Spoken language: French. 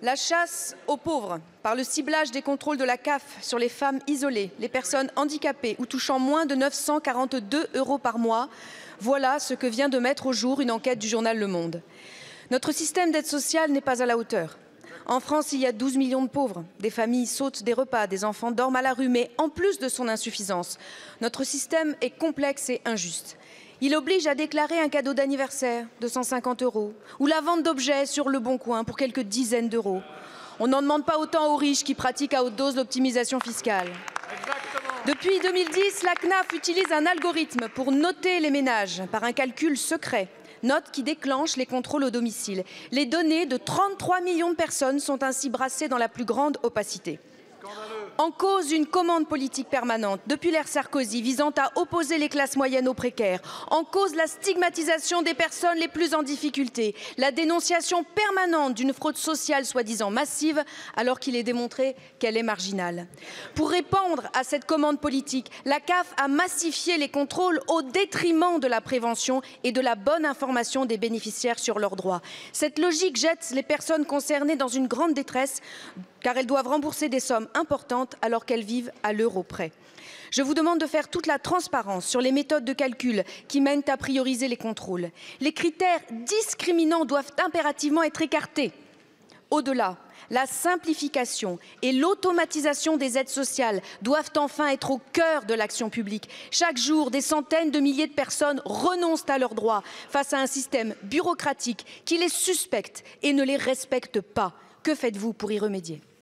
La chasse aux pauvres, par le ciblage des contrôles de la CAF sur les femmes isolées, les personnes handicapées ou touchant moins de 942 € par mois, voilà ce que vient de mettre au jour une enquête du journal Le Monde. Notre système d'aide sociale n'est pas à la hauteur. En France, il y a 12 millions de pauvres. Des familles sautent des repas, des enfants dorment à la rue, mais en plus de son insuffisance, notre système est complexe et injuste. Il oblige à déclarer un cadeau d'anniversaire de 150 € ou la vente d'objets sur Le Bon Coin pour quelques dizaines d'euros. On n'en demande pas autant aux riches qui pratiquent à haute dose l'optimisation fiscale. Exactement. Depuis 2010, la CNAF utilise un algorithme pour noter les ménages par un calcul secret. Note qui déclenche les contrôles au domicile. Les données de 33 millions de personnes sont ainsi brassées dans la plus grande opacité. En cause, une commande politique permanente depuis l'ère Sarkozy visant à opposer les classes moyennes aux précaires. En cause, la stigmatisation des personnes les plus en difficulté. La dénonciation permanente d'une fraude sociale soi-disant massive alors qu'il est démontré qu'elle est marginale. Pour répondre à cette commande politique, la CAF a massifié les contrôles au détriment de la prévention et de la bonne information des bénéficiaires sur leurs droits. Cette logique jette les personnes concernées dans une grande détresse car elles doivent rembourser des sommes importantes alors qu'elles vivent à l'euro près. Je vous demande de faire toute la transparence sur les méthodes de calcul qui mènent à prioriser les contrôles. Les critères discriminants doivent impérativement être écartés. Au-delà, la simplification et l'automatisation des aides sociales doivent enfin être au cœur de l'action publique. Chaque jour, des centaines de milliers de personnes renoncent à leurs droits face à un système bureaucratique qui les suspecte et ne les respecte pas. Que faites-vous pour y remédier ?